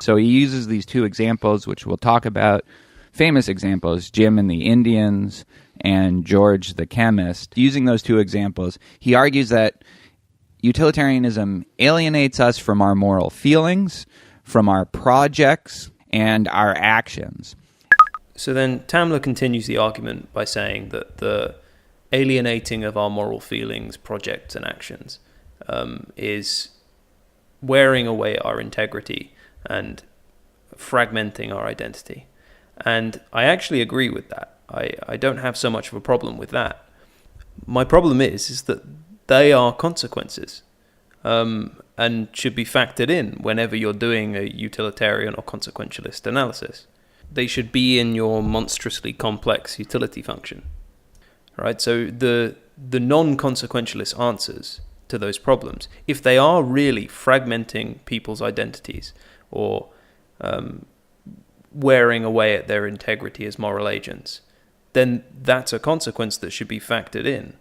So he uses these two examples, which we'll talk about, famous examples, Jim and the Indians and George the chemist. Using those two examples, he argues that utilitarianism alienates us from our moral feelings, from our projects, and our actions. So then Tamler continues the argument by saying that the alienating of our moral feelings, projects, and actions is wearing away our integrity and fragmenting our identity. And I actually agree with that. I don't have so much of a problem with that. My problem is that they are consequences and should be factored in whenever you're doing a utilitarian or consequentialist analysis. They should be in your monstrously complex utility function. Right? So the non-consequentialist answers to those problems, if they are really fragmenting people's identities or wearing away at their integrity as moral agents, then that's a consequence that should be factored in.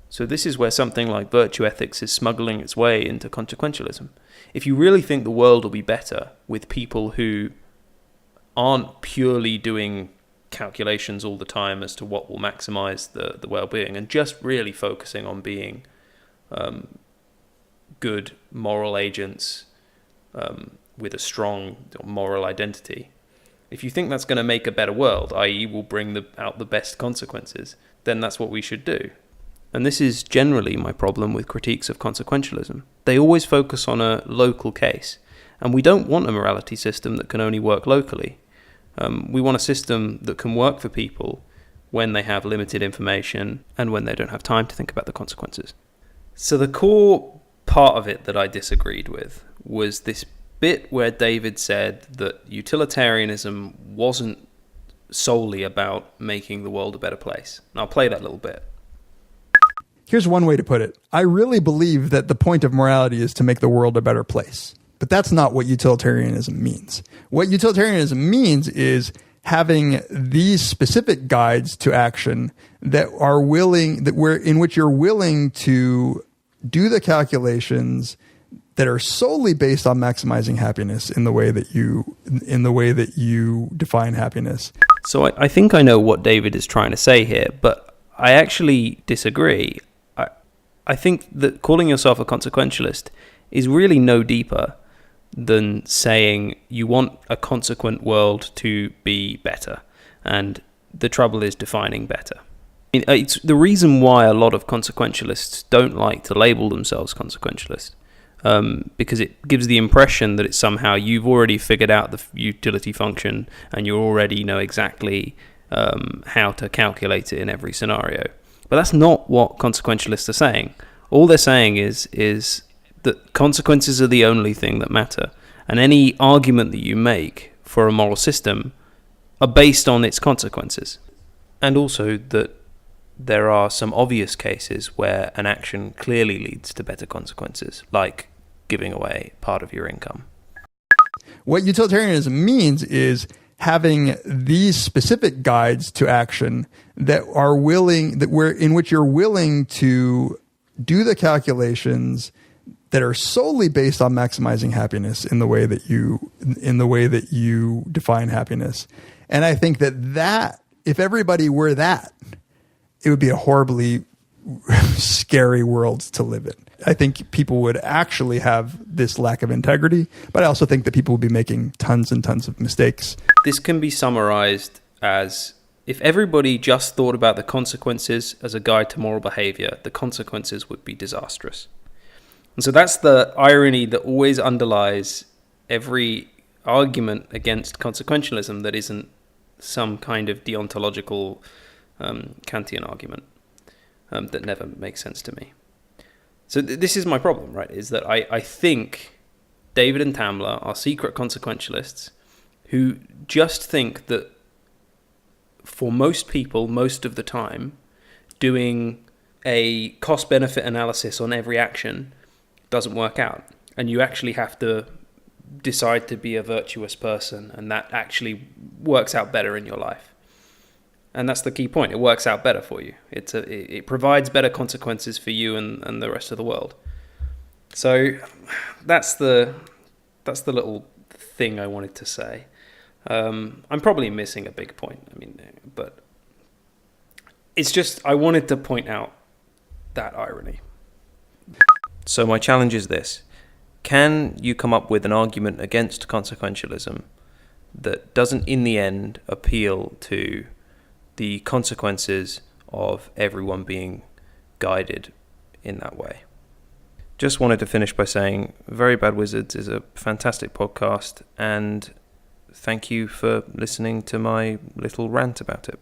So this is where something like virtue ethics is smuggling its way into consequentialism. If you really think the world will be better with people who aren't purely doing calculations all the time as to what will maximize the well-being and just really focusing on being good moral agents with a strong moral identity, if you think that's going to make a better world, i.e. will bring out the best consequences, then that's what we should do. And this is generally my problem with critiques of consequentialism. They always focus on a local case, and we don't want a morality system that can only work locally. We want a system that can work for people when they have limited information and when they don't have time to think about the consequences. So the core part of it that I disagreed with was this bit where David said that utilitarianism wasn't solely about making the world a better place. And I'll play that little bit. Here's one way to put it. I really believe that the point of morality is to make the world a better place. But that's not what utilitarianism means. What utilitarianism means is having these specific guides to action that are in which you're willing to do the calculations that are solely based on maximizing happiness in the way that you define happiness. So I think I know what David is trying to say here, but I actually disagree. I think that calling yourself a consequentialist is really no deeper than saying you want a consequent world to be better, and the trouble is defining better. It's the reason why a lot of consequentialists don't like to label themselves consequentialist, because it gives the impression that it's somehow you've already figured out the utility function and you already know exactly how to calculate it in every scenario. But that's not what consequentialists are saying. All they're saying is that consequences are the only thing that matter, and any argument that you make for a moral system are based on its consequences. And also that there are some obvious cases where an action clearly leads to better consequences, like giving away part of your income. What utilitarianism means is having these specific guides to action that are in which you're willing to do the calculations that are solely based on maximizing happiness in the way that you define happiness. And I think that if everybody were that, it would be a horribly scary world to live in. I think people would actually have this lack of integrity, but I also think that people would be making tons and tons of mistakes. This can be summarized as, if everybody just thought about the consequences as a guide to moral behavior, the consequences would be disastrous. And so that's the irony that always underlies every argument against consequentialism that isn't some kind of deontological Kantian argument that never makes sense to me. So this is my problem, right? Is that I think David and Tamler are secret consequentialists who just think that for most people, most of the time, doing a cost-benefit analysis on every action doesn't work out. And you actually have to decide to be a virtuous person, and that actually works out better in your life. And that's the key point. It works out better for you. It provides better consequences for you and the rest of the world. So that's the little thing I wanted to say. I'm probably missing a big point. But it's just I wanted to point out that irony. So my challenge is this. Can you come up with an argument against consequentialism that doesn't in the end appeal to the consequences of everyone being guided in that way? Just wanted to finish by saying Very Bad Wizards is a fantastic podcast, and thank you for listening to my little rant about it.